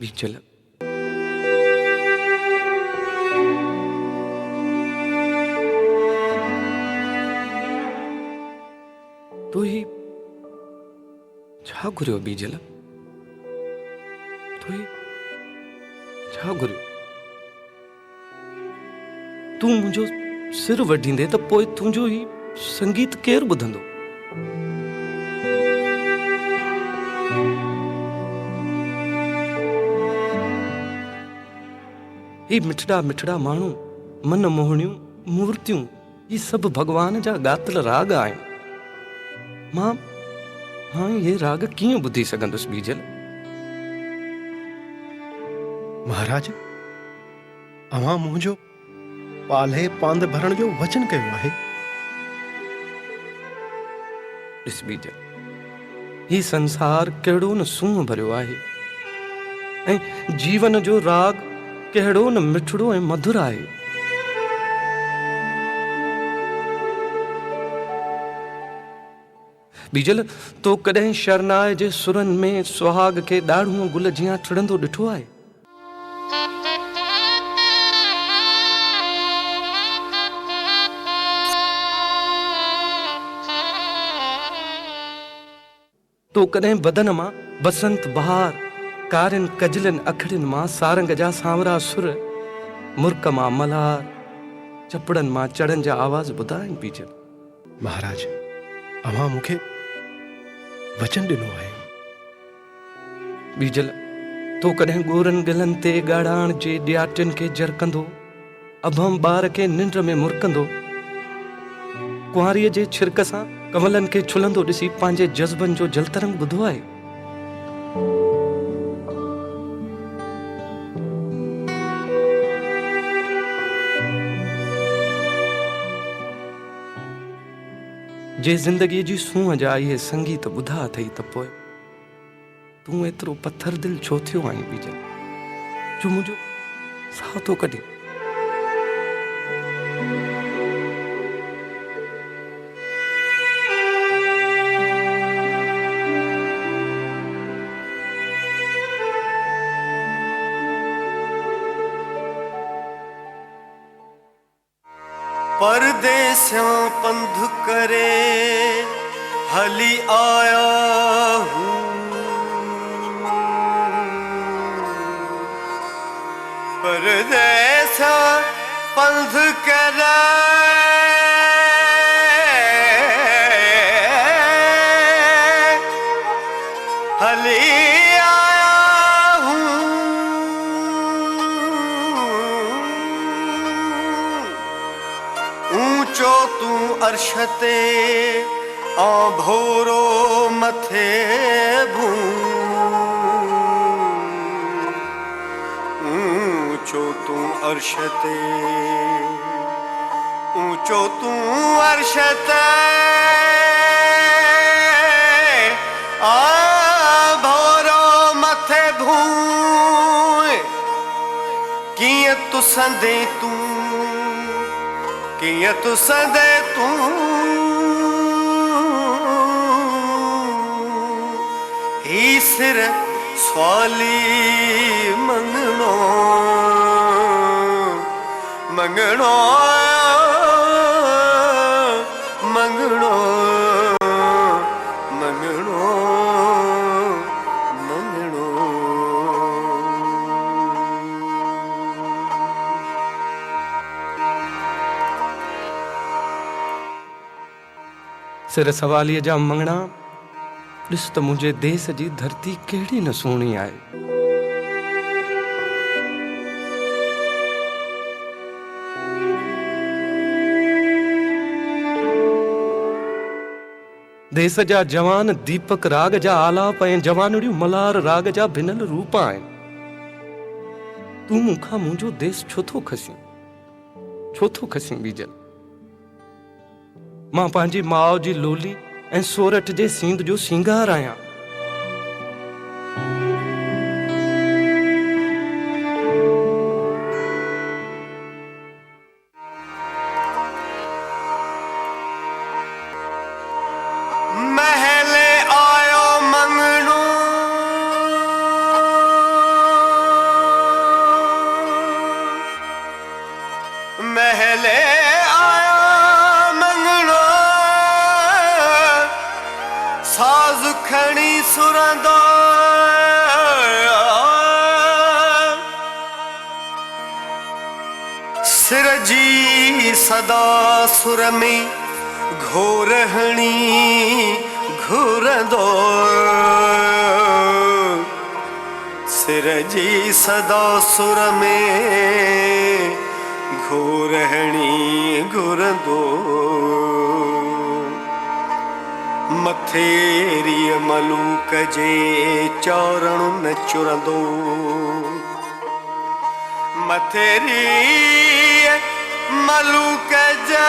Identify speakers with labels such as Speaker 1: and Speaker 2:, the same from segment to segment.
Speaker 1: बीचल तू ही छा घुरियो बीजल तू ही छा घुरियो तू मुझो सिर वढींदे त पोइ तुंहिंजो ही संगीत केरु ॿुधंदो। ही मिठड़ा मिठड़ा माण्हू मन मोहणियूं मूर्तियूं ये सब भगवान जा ॻातल राग आहिनि। मां ये राग कीअं ॿुधी सघंदुसि बीजल।
Speaker 2: महाराज अवां मुंहिंजो पाले पांद भरण जो वचन कयो आहे।
Speaker 1: ॾिस बीजल ही संसार कहिड़ो न सूंह भरियो आहे ऐं जीवन जो राग कहिड़ो न मिठड़ो ऐं मधुर आहे। बीजल तो कॾहिं शरनाए जे सुरनि में सुहाग खे ॾाढ़ूं गुल जियां टिड़ंदो ॾिठो आहे। तो कॾहिं बदन मां बसंत बहार कारनि कजलनि अखड़ियुनि मां सारंग जा सांवरा सुर मुर्क मां मल्हार चपड़नि मां चढ़नि जा आवाज़ ॿुधा आहिनि बीजल।
Speaker 2: महाराज अवां मूंखे वचन ॾिनो आहे।
Speaker 1: बीजल तो कॾहिं ॻोरनि ॻलनि ते ॻाढ़ाण जे ॾियाटियुनि खे जरकंदो अभम ॿार खे निंड में मुरकंदो कुंवारीअ जे छिरक सां कमलनि खे छुलंदो ॾिसी पंहिंजे जज़्बनि जो जलतरंग ॿुधो आहे। जे ज़िंदगीअ जी सूंह जा इहे संगीत ॿुधा अथई त पोइ तूं एतिरो पत्थर दिल छो थियो आहीं बीजल जो मुंहिंजो साह थो कढे।
Speaker 3: परदेसियां पंध करे हली आया हूँ परदेसियां पंध करे हली ऊंचो तू अर्शते भोरो मथे भू ऊंचो तू अर्शते ऊंचो तू अर्शते भोरो मथे भू किए तू संदे तू किए तू सदे तू ही सिर स्वाली मंगणो मंगणो मंगणो मंगणो मंगणो
Speaker 1: सिर सवालीअ जा मंगणा ॾिस त मुंहिंजे देश जी धरती कहिड़ी न सुहिणी आहे। देश जा जवान दीपक राग जा आलाप ऐं जवानड़ियूं मल्हार राग जा भिनल रूप आहिनि। तूं मूंखां मुंहिंजो देश छो थो खसीं बीजल। मां पंहिंजी माउ जी लोली ऐं सोरठ जे सींद जो सिंगार आहियां।
Speaker 3: महले आयो मंगणो सुरां दा सिरजी सदा सुर में घोरहणी घुरंदो सिरजी सदा सुर में घोरहणी घुरंदो मथेरी मलूक जे चारण न चुरंदो मथेरी मलूक जे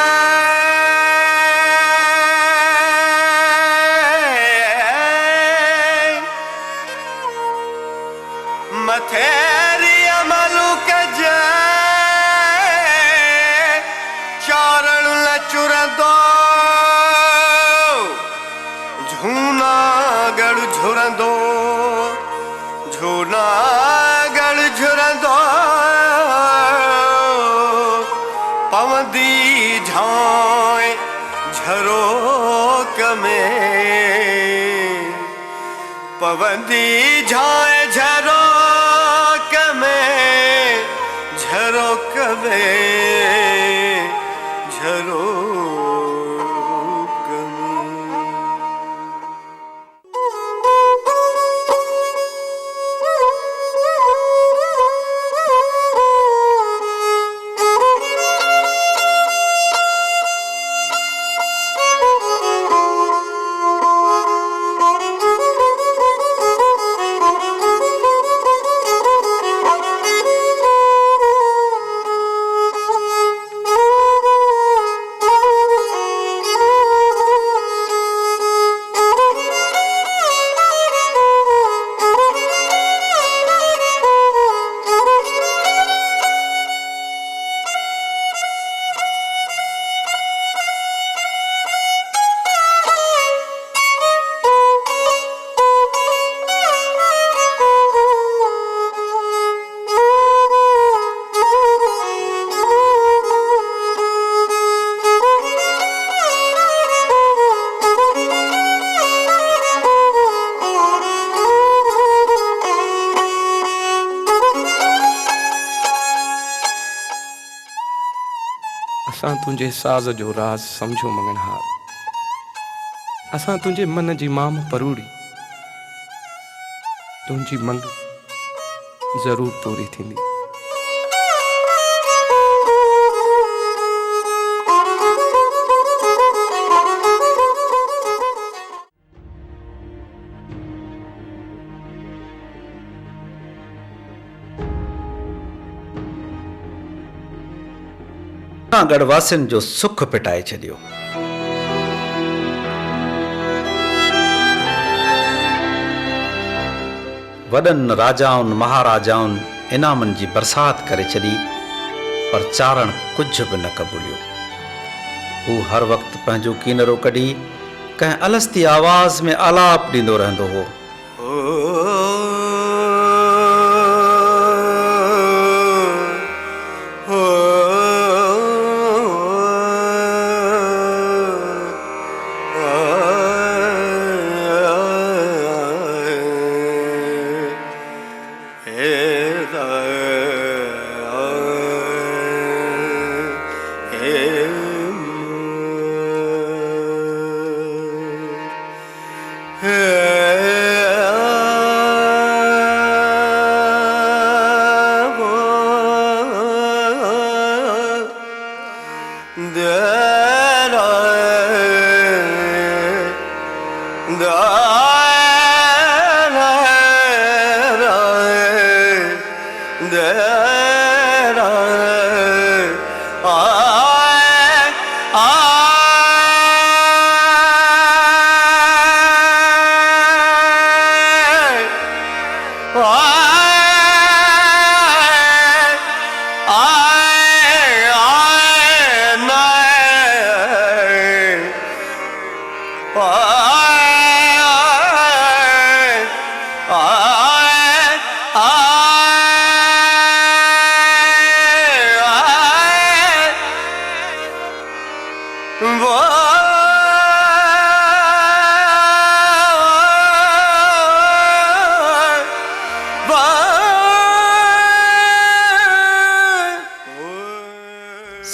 Speaker 3: मथेरी मलूक जे चारण न चुरंदो जूनागढ़ झुरंदो जूनागढ़ झुरंदो पवंदी झांय झरोक में पवंदी झांय झरोक में झरोक में झरोक
Speaker 1: असां तुंहिंजे साज़ जो राज़ समझो मंगनहार असां तुंहिंजे मन जी माम परूड़ी तुंहिंजी मंग ज़रूर पूरी थींदी
Speaker 4: गढ़वासियुनि जो सुख पिटाए छॾियो। वॾनि राजाउनि महाराजाउनि इनामनि जी बरसात करे छॾी पर चारण कुझु बि न क़बूलियो। हू हर वक़्तु पंहिंजो कीनरो कढी कंहिं अलस्ती आवाज़ में आलाप ॾींदो रहंदो हो।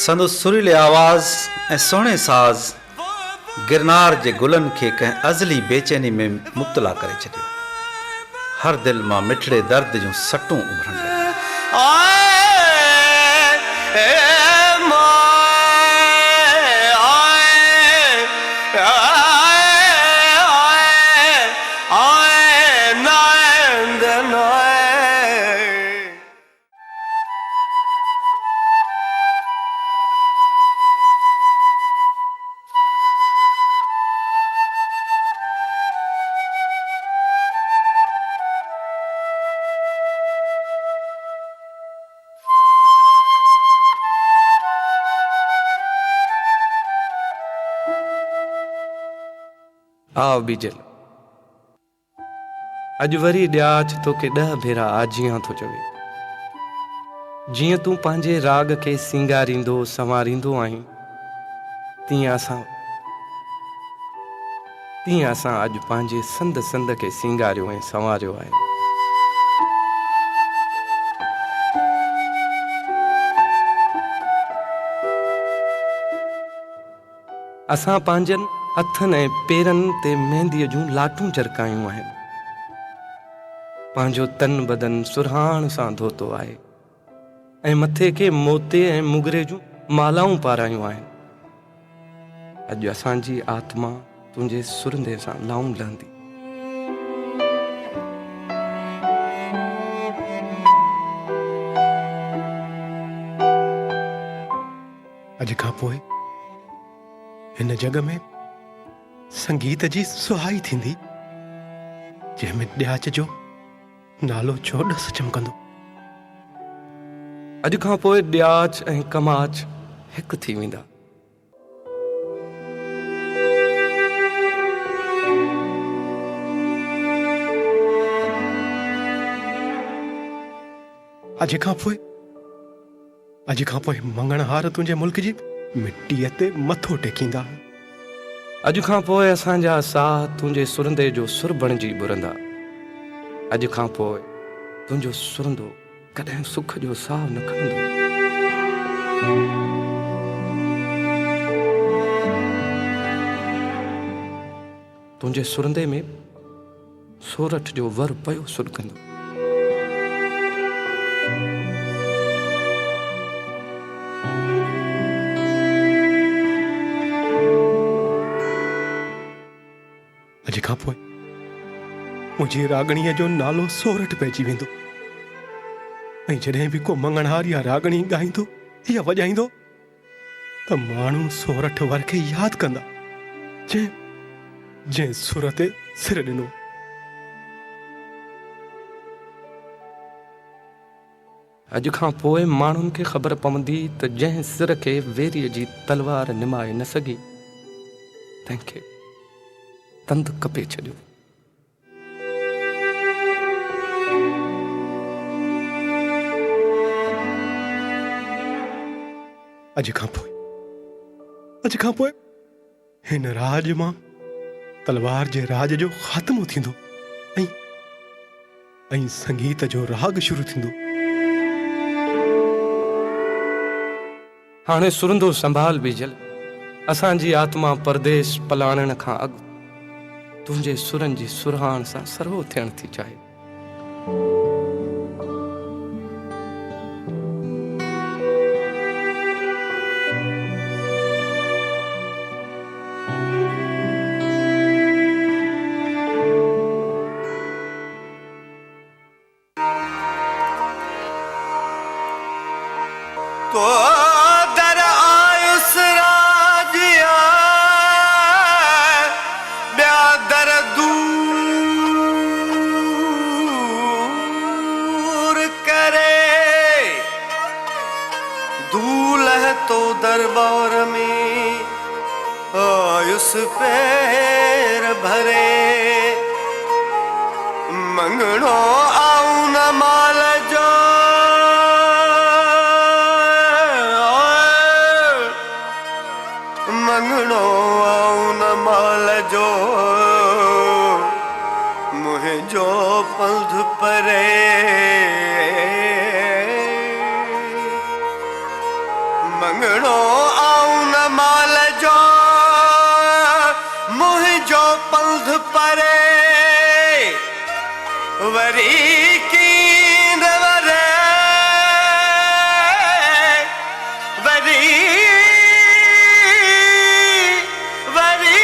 Speaker 4: संदो सुरीले आवाज़ ऐं सुहिणे साज़ गिरनार जे गुलनि खे कंहिं अज़ली बेचैनी में मुब्तला करे छॾियो। हर दिलि मां मिठड़े दर्द जूं सटूं उभरण लॻियूं।
Speaker 1: आओ बीजल, अज वरी ॾियाच तोखे 10 भेरा आजियां थो चवे। जीअं तूं पंहिंजे राग खे सिंगारींदो संवारींदो आहीं, तीअं असां अॼु पंहिंजे संद संद खे सिंगारियो ऐं संवारियो आहे। असां पंहिंजनि हथनि ऐं पेरनि ते मेहंदीअ जूं लाटूं चरकायूं आहिनि। पंहिंजो तन बदन सुरहाण सां धोतो आहे ऐं मथे खे मोते ऐं मुगरे जूं मालाऊं पारायूं आहिनि। अॼु असांजी आत्मा तुंहिंजे सुरंदे सां लाऊं लहंदी।
Speaker 2: अॼु खां पोइ हिन जग में संगीत जी सुहाई थींदी, जंहिंमें ॾियाच जो नालो चोॾस चमकंदो।
Speaker 1: अॼु खां पोइ ॾियाच ऐं कमाच हिकु थी वेंदा।
Speaker 2: अॼु खां पोइ मंगणहार तुंहिंजे मुल्क जी मिटीअ ते मथो टेकींदा।
Speaker 1: अॼु खां पोइ असांजा साह तुंहिंजे सुरंदे जो सुर बणिजी ॿुरंदा। अॼु खां पोइ तुंहिंजो सुरंदो कॾहिं सुख जो साह न खणंदो। तुंहिंजे सुरंदे में सोरठ जो वर पयो सुरकंदो।
Speaker 2: अॼु खां पोइ मुंहिंजी रागणीअ जो नालो सोरठ पइजी वेंदो ऐं जॾहिं बि को मंगणहार या रागणी ॻाईंदो या वॼाईंदो त माण्हू सोरठ वर खे यादि कंदा, जंहिं सुर ते सिर ॾिनो।
Speaker 1: अॼु खां पोइ माण्हुनि खे ख़बर पवंदी त जंहिं सिर खे वेरीअ जी तलवार निमाए न सघी, तंहिंखे तंद कपे छॾियो।
Speaker 2: अॼु खां पोइ हिन राज मां तलवार जे राज जो ख़ात्मो थींदो ऐं संगीत जो राग शुरू थींदो।
Speaker 1: हाणे सुरंदो संभाल बीजल। असांजी आत्मा परदेस पलाणण खां अॻु तुंहिंजे सुरनि जी सुरहाण सां सरवो थियण थी चाहे।
Speaker 3: तो दर आयुस राजिया ॿिया दर दूर करे दूल्ह तो दरबार में आयुस पैर भरे मंगणो आऊं न माल जो मंगणो आऊं न माल जो मुंहिंजो पंध परे मंगणो वरी कींदवरे वरी वरी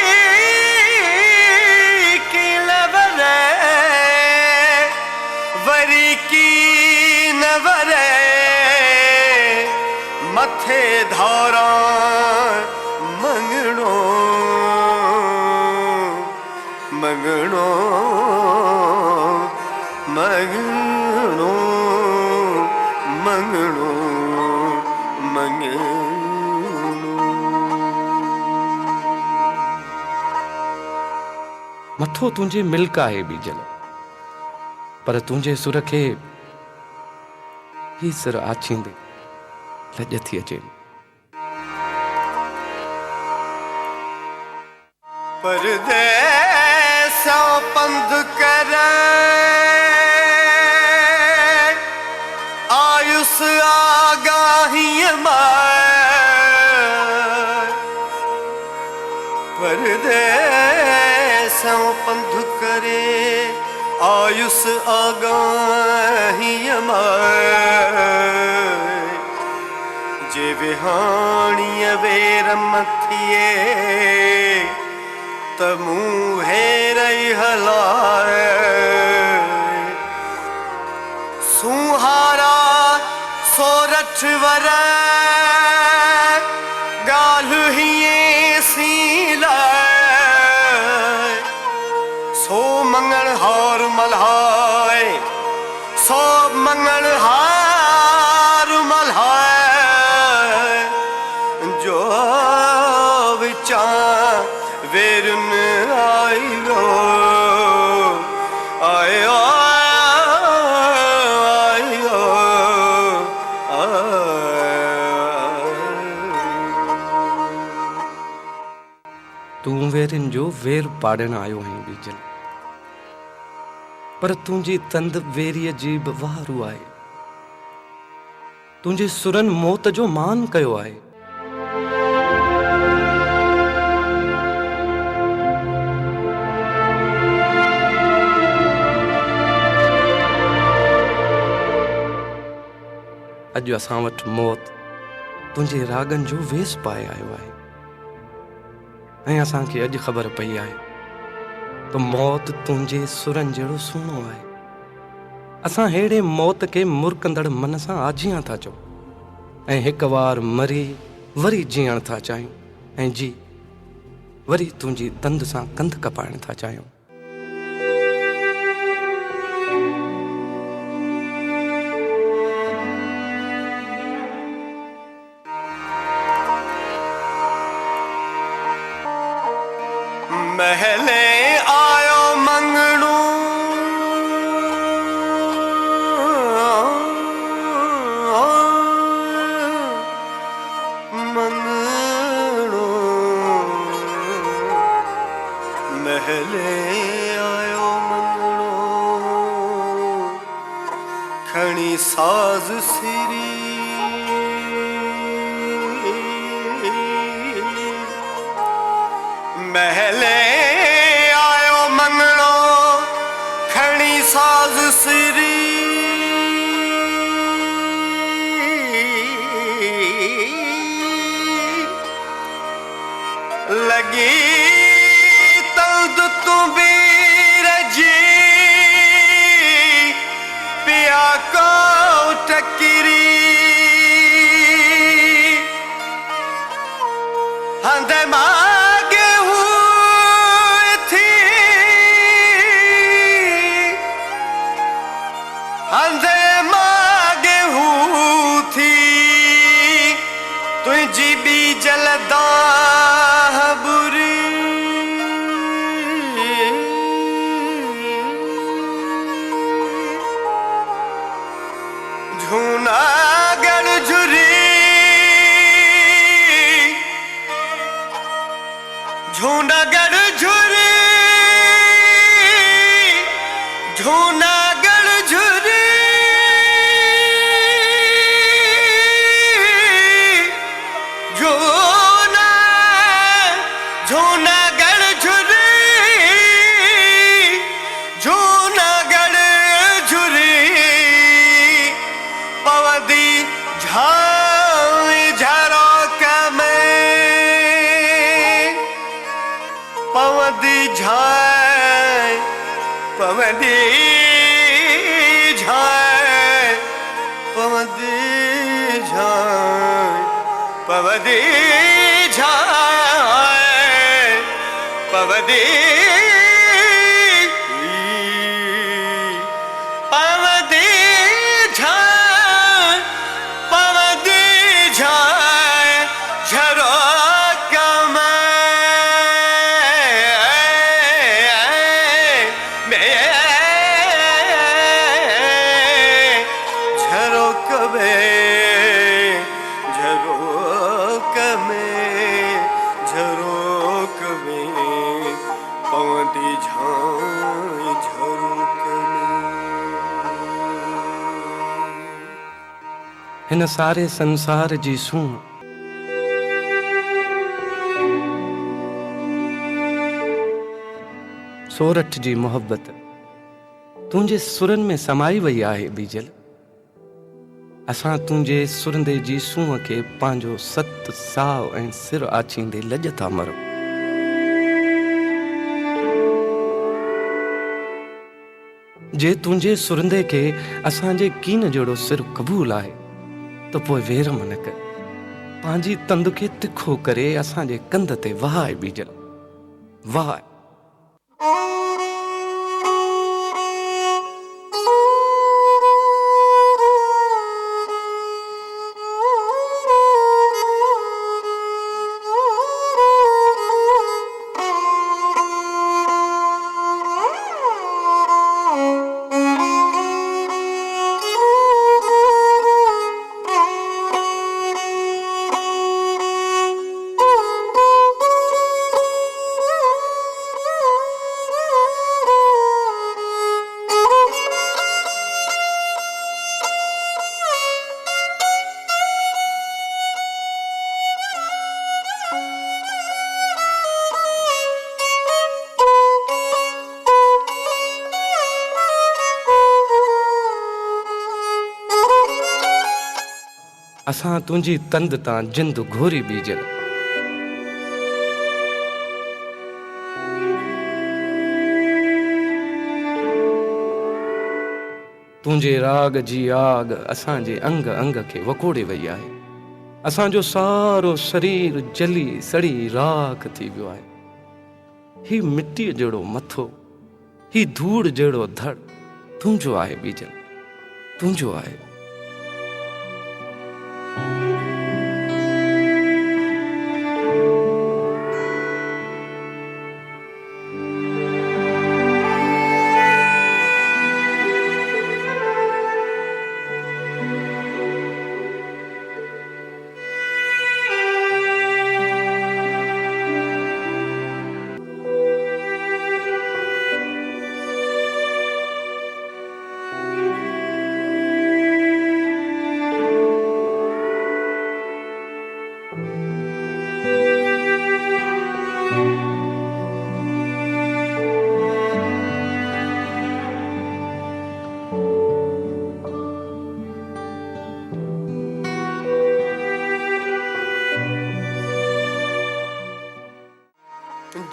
Speaker 3: कींदवरे वरी कींदवरे मथे धारा मंगणो मंगणो मंगणो मंगणो मंगणो
Speaker 1: मथो तुंहिंजे मिल्क आहे बीजल, पर तुंहिंजे सुर खे ही सिर आछींदे लॼ थी अचे।
Speaker 3: परदेसों पंध करे आयुष आगाही परदेसों पंध करे आयुष आगाही जे विहाणीअ वेर मथिए तमू हेरई हलाए सुहारा सोरठ वर गाल हिए सी लाए सो मंगल हार मल्हाए सो मंगल हार मल्हाए जो विचा वेरुन आयो आयो आयो
Speaker 1: तूं वेरिन जो वेर पाड़ण आयो आहीं बीजल, पर तुंहिंजी तंद वेरीअ जी बि वारू आहे। तुंहिंजे सुरन मौत जो मान कयो आहे। अॼु असां वटि मौत तुंहिंजे रागनि जो वेस पाए आयो आहे, ऐं असांखे अॼु ख़बर पई आहे त मौत तुंहिंजे सुरनि जहिड़ो सुहिणो आहे। असां अहिड़े मौत खे मुरकंदड़ मन सां आजियां था चऊं, ऐं हिकु वार मरी वरी जीअण था चाहियूं, ऐं जी वरी तुंहिंजी तंद सां कंध कपाइण था चाहियूं।
Speaker 3: महले आयो मंगणू मंगणू महले आयो मंगणू खणी साज सिरी महले आयो मंगणो खणी साज सिरी लगी तंद तू बीर जी पिया को टकरी हंद मागे हुई थी हंद मागे हुई थी तुझी भी जलदा बुरी जूनागढ़ झुरी जूनागढ़ झुरी जूनागढ़ झुरी जूनागढ़ झुरी जूनागढ़ झाय पवंदी झाय पवंदी झाय पवंदी झाय पवंदी पवंदी झाय पवंदी झाय झरोक झरोक में पवंदी झाय झरोक
Speaker 1: हिन सारे संसार जी सूं सोरठ जी मोहब्बत तुंहिंजे सुरनि में समाई वई आहे बीजल। असां तुंहिंजे सुरंदे जी सूंहं खे पंहिंजो सत साव ऐं सिर आछींदे लॼ था मरो। जे तुंहिंजे सुरंदे खे असांजे कीन जहिड़ो सिर क़बूल आहे त पोइ वेरम न कर, पंहिंजी तंद खे तिखो करे असांजे कंध ते वहाए बीजल वहाए। असां तुंहिंजी तंद तां जिंद घोरी बीजल। तुंहिंजे राग जी आग असांजे अंग अंग खे वकोड़े वई आहे। असांजो सारो शरीर जली सड़ी राख थी वियो आहे। ही मिटीअ जहिड़ो मथो, ही धूड़ जहिड़ो धड़ तुंहिंजो आहे बीजल, तुंहिंजो आहे।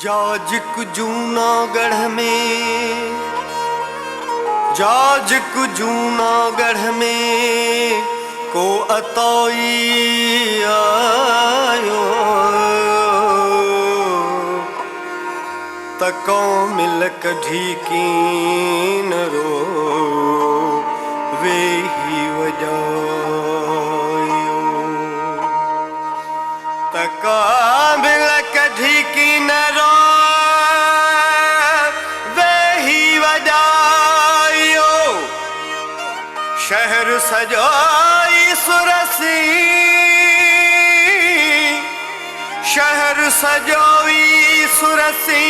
Speaker 3: जाजक जूनागढ़ में, जाजक जूनागढ़ में को अतोई आयो तको मिल कढ़ी कीन रो वे ही वजायो तका मिल कढ़ी कीन रो शहर सजाई सुरसी, शहर सजाई सुरसी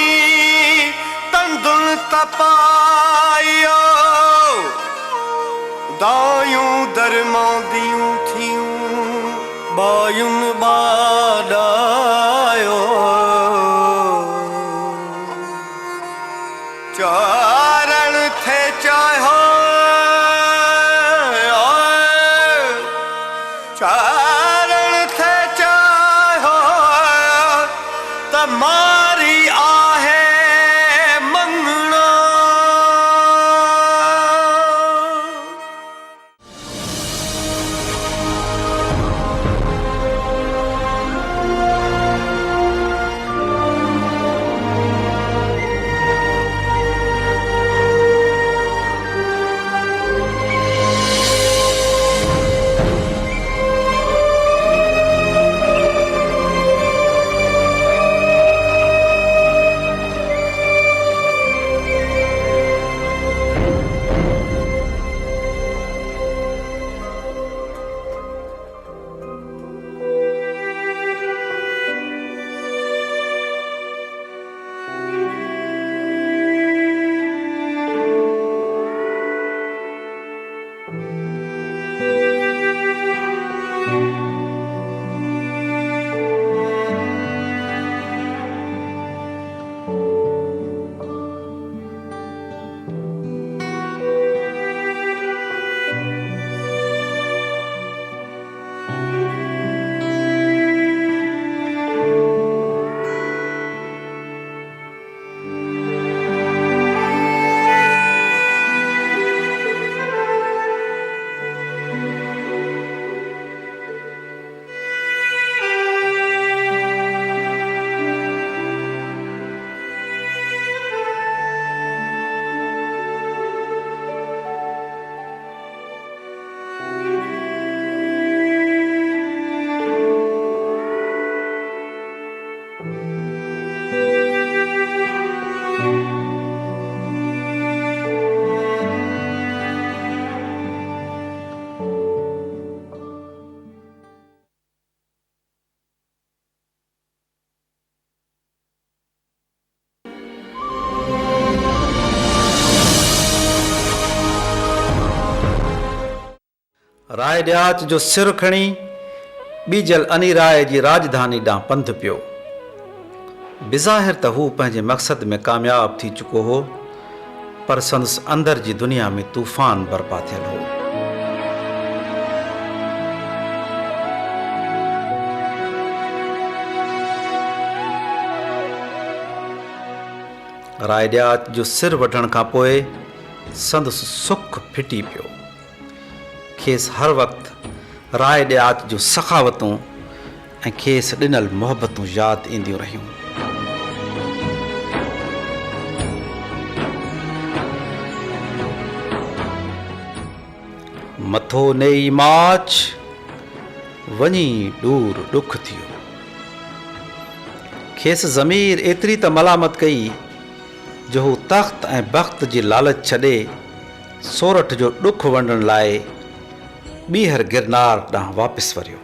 Speaker 3: तंदुल तपायो दायूं दरमां दियूं थियूं बायुन बाडायो चारण थे चाहो चारण थे चाहो तमारी आहे
Speaker 4: राय ॾियाच जो सिर खणी ॿीजल अनिराय जी राजधानी ॾांहुं पंधु पियो। बिज़ाहिर त हू पंहिंजे मक़सद में कामयाब थी चुको हो, पर संदसि अंदर जी दुनिया में तूफ़ान बर्पा थियल हो। राय ॾियाच जो सिर वठण खां पोइ संदसि सुख फिटी पियो। खेसि हर वक़्तु राय ॾियाच जो सखावतूं ऐं खेसि ॾिनल मोहबतूं यादि ईंदियूं रहियूं। मथो नेई माच वञी ॾूर ॾुख थियो। खेसि ज़मीर एतिरी त मलामत कई जो हू तख़्त ऐं बख़्त जी लालच छॾे सोरठ जो ॾुख वंडण लाइ ॿीहर गिरनार ॾांहुं वापसि वरियो।